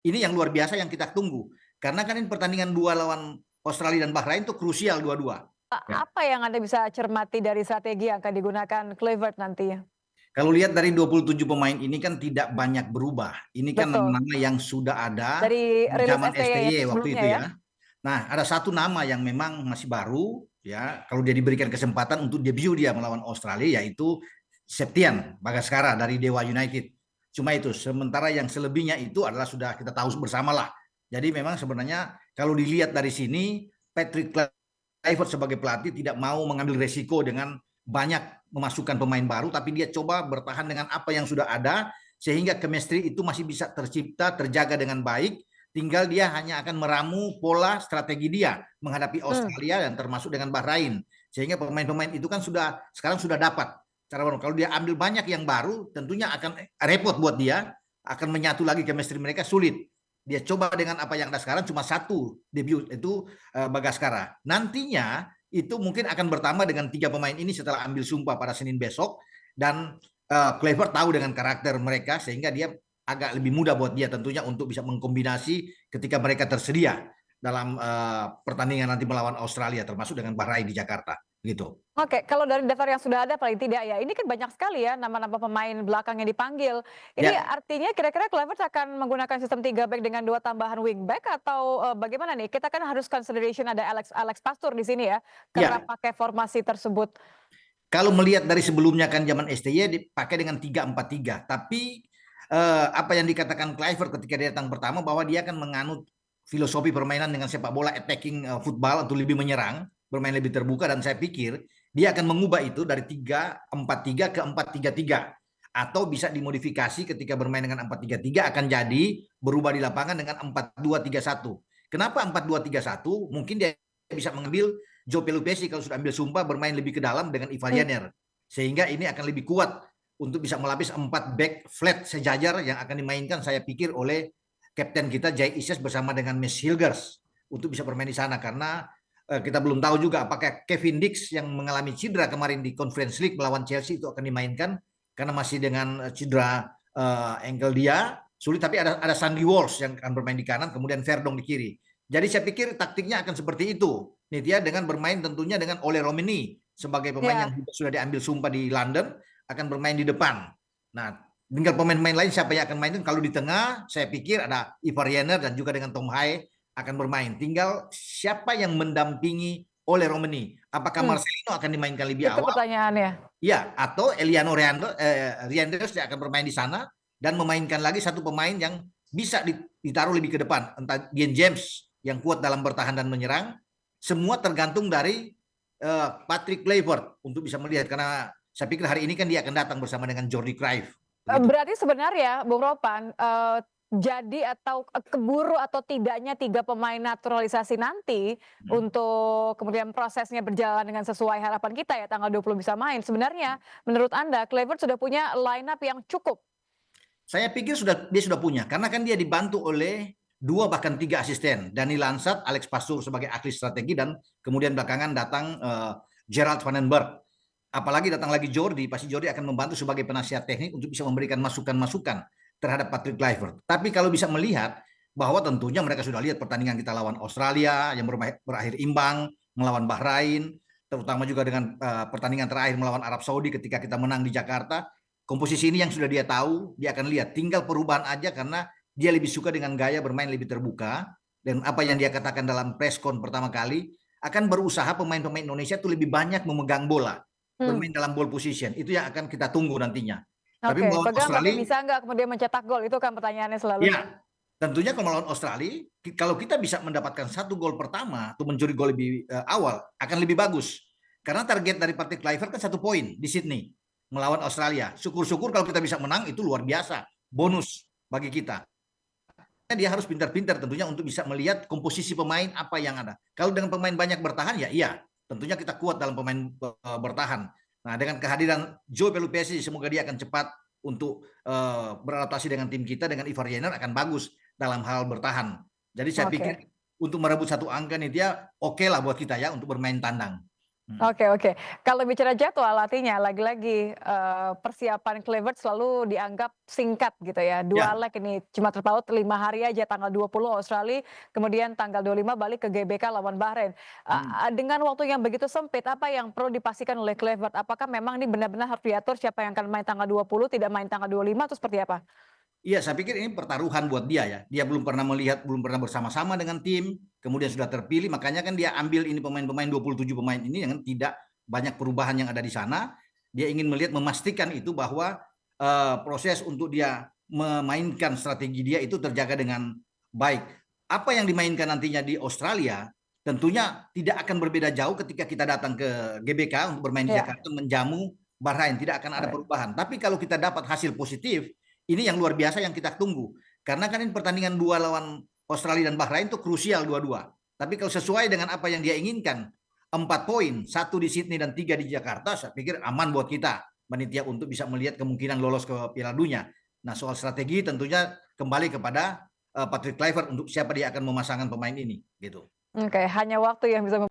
Ini yang luar biasa yang kita tunggu. Karena kan ini pertandingan dua lawan Australia dan Bahrain itu krusial dua-dua. Ya. Apa yang Anda bisa cermati dari strategi yang akan digunakan Kluivert nanti? Kalau lihat dari 27 pemain ini kan tidak banyak berubah. Ini kan Betul, nama-nama yang sudah ada dari di rilis zaman STY yang STY waktu sebelumnya itu ya? ya. Nah, ada satu nama yang memang masih baru ya, kalau dia diberikan kesempatan untuk debut dia melawan Australia yaitu Septian Bagaskara dari Dewa United. Cuma itu, sementara yang selebihnya itu adalah sudah kita tahu bersama lah. Jadi memang sebenarnya kalau dilihat dari sini Patrick Kluivert sebagai pelatih tidak mau mengambil resiko dengan banyak memasukkan pemain baru, tapi dia coba bertahan dengan apa yang sudah ada sehingga chemistry itu masih bisa tercipta, terjaga dengan baik. Tinggal dia hanya akan meramu pola strategi dia menghadapi Hmm. Australia dan termasuk dengan Bahrain. Sehingga pemain-pemain itu kan sekarang sudah dapat cara baru. Kalau dia ambil banyak yang baru, tentunya akan repot buat dia, akan menyatu lagi chemistry mereka sulit. Dia coba dengan apa yang ada sekarang cuma satu debut itu Bagaskara. Nantinya itu mungkin akan bertambah dengan 3 pemain ini setelah ambil sumpah pada Senin besok dan Kluivert tahu dengan karakter mereka sehingga dia agak lebih mudah buat dia tentunya untuk bisa mengkombinasi ketika mereka tersedia dalam pertandingan nanti melawan Australia termasuk dengan Bahrain di Jakarta gitu. Oke, kalau dari daftar yang sudah ada paling tidak ya, ini kan banyak sekali ya nama-nama pemain belakang yang dipanggil. Ini Ya, artinya kira-kira Kluivert akan menggunakan sistem 3 back dengan 2 tambahan wingback atau bagaimana nih? Kita kan harus consideration ada Alex Alex Pastur di sini ya, kerap ya. pakai formasi tersebut. Kalau melihat dari sebelumnya kan zaman STY dipakai dengan 3-4-3, tapi apa yang dikatakan Kluivert ketika dia datang pertama bahwa dia akan menganut filosofi permainan dengan sepak bola attacking football untuk lebih menyerang, bermain lebih terbuka dan saya pikir dia akan mengubah itu dari 3-4-3 ke 4-3-3 atau bisa dimodifikasi ketika bermain dengan 4-3-3 akan jadi berubah di lapangan dengan 4-2-3-1. Kenapa 4-2-3-1? Mungkin dia bisa mengambil Joe Pelupesi kalau sudah ambil sumpah bermain lebih ke dalam dengan Ivar Hmm. Jenner. Sehingga ini akan lebih kuat untuk bisa melapis 4 back flat sejajar yang akan dimainkan saya pikir oleh kapten kita Jay Ises bersama dengan Miss Hilgers untuk bisa bermain di sana karena kita belum tahu juga apakah Kevin Dix yang mengalami cedera kemarin di Conference League melawan Chelsea itu akan dimainkan karena masih dengan cedera ankle dia sulit, tapi ada Sandy Walsh yang akan bermain di kanan kemudian Verdong di kiri. Jadi saya pikir taktiknya akan seperti itu. Nitya dengan bermain tentunya dengan Ole Romeni sebagai pemain yang Ya, sudah diambil sumpah di London akan bermain di depan. Nah, tinggal pemain-pemain lain siapa yang akan main. Kalau di tengah saya pikir ada Ivar Jenner dan juga dengan Tom Haye akan bermain. Tinggal siapa yang mendampingi Ole Romeni. Apakah hmm, Marcelino akan dimainkan lebih itu awal? pertanyaannya. Ya, atau Eliano Reanders yang akan bermain di sana dan memainkan lagi satu pemain yang bisa ditaruh lebih ke depan, entah Dean James yang kuat dalam bertahan dan menyerang. Semua tergantung dari Patrick Kluivert untuk bisa melihat karena saya pikir hari ini kan dia akan datang bersama dengan Jordi Cruyff begitu. Berarti sebenarnya Bung Ropan, jadi atau keburu atau tidaknya 3 pemain naturalisasi nanti Hmm. untuk kemudian prosesnya berjalan dengan sesuai harapan kita ya tanggal 20 bisa main. Sebenarnya menurut Anda Kluivert sudah punya line up yang cukup? Saya pikir dia sudah punya karena kan dia dibantu oleh 2 bahkan 3 asisten, Dani Lansat, Alex Pastur sebagai ahli strategi dan kemudian belakangan datang Gerald Vandenberg. Apalagi datang lagi Jordi, pasti Jordi akan membantu sebagai penasihat teknik untuk bisa memberikan masukan-masukan terhadap Patrick Kluivert. Tapi kalau bisa melihat bahwa tentunya mereka sudah lihat pertandingan kita lawan Australia yang berakhir imbang, melawan Bahrain, terutama juga dengan pertandingan terakhir melawan Arab Saudi ketika kita menang di Jakarta. Komposisi ini yang sudah dia tahu, dia akan lihat. Tinggal perubahan aja karena dia lebih suka dengan gaya bermain lebih terbuka. Dan apa yang dia katakan dalam preskon pertama kali, akan berusaha pemain-pemain Indonesia itu lebih banyak memegang bola, Hmm, bermain dalam ball position. Itu yang akan kita tunggu nantinya. Tapi oke. melawan Pegang tapi Australia, bisa nggak kemudian mencetak gol? Itu kan pertanyaannya selalu. ya tentunya kalau melawan Australia, kalau kita bisa mendapatkan 1 gol pertama atau mencuri gol lebih awal, akan lebih bagus. Karena target dari Patrick Kluivert kan 1 poin di Sydney melawan Australia. Syukur-syukur kalau kita bisa menang itu luar biasa, bonus bagi kita. Dia harus pintar-pintar tentunya untuk bisa melihat komposisi pemain apa yang ada. Kalau dengan pemain banyak bertahan ya iya, tentunya kita kuat dalam pemain bertahan. Nah, dengan kehadiran Joe Pelupesi semoga dia akan cepat untuk beradaptasi dengan tim kita dengan Ivar Jenner akan bagus dalam hal bertahan. Jadi saya pikir Oke. untuk merebut 1 angka nih dia oke lah buat kita ya untuk bermain tandang. Mhm. Oke. Kalau bicara jadwal artinya lagi-lagi, persiapan Kluivert selalu dianggap singkat gitu ya. 2 Ya, leg ini cuma terpaut 5 hari aja, tanggal 20 Australia, kemudian tanggal 25 balik ke GBK lawan Bahrain. mhm. Dengan waktu yang begitu sempit, apa yang perlu dipastikan oleh Kluivert? Apakah memang ini benar-benar harus diatur siapa yang akan main tanggal 20, tidak main tanggal 25 atau seperti apa? Iya, saya pikir ini pertaruhan buat dia ya. Dia belum pernah melihat, belum pernah bersama-sama dengan tim, kemudian sudah terpilih, makanya kan dia ambil ini pemain-pemain 27 pemain ini yang tidak banyak perubahan yang ada di sana. Dia ingin melihat, memastikan itu bahwa proses untuk dia memainkan strategi dia itu terjaga dengan baik. Apa yang dimainkan nantinya di Australia tentunya tidak akan berbeda jauh ketika kita datang ke GBK untuk bermain di Ya, Jakarta menjamu Bahrain, tidak akan ada Bahrain. perubahan. Tapi kalau kita dapat hasil positif, ini yang luar biasa yang kita tunggu. Karena kan ini pertandingan 2 lawan Australia dan Bahrain itu krusial dua-dua. Tapi kalau sesuai dengan apa yang dia inginkan, 4 poin, 1 di Sydney dan 3 di Jakarta, saya pikir aman buat kita, panitia, untuk bisa melihat kemungkinan lolos ke Piala Dunia. Nah, soal strategi tentunya kembali kepada Patrick Kluivert untuk siapa dia akan memasangkan pemain ini, gitu. Oke, hanya waktu yang bisa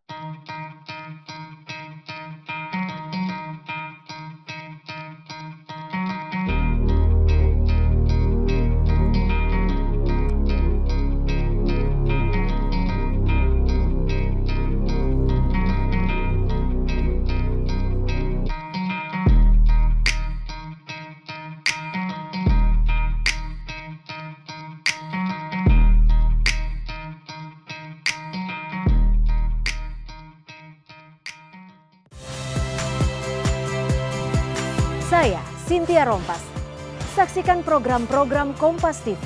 Saya Cynthia Rompas. Saksikan program-program Kompas TV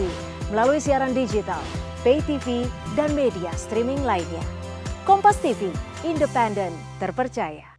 melalui siaran digital, pay TV, dan media streaming lainnya. Kompas TV, independen, terpercaya.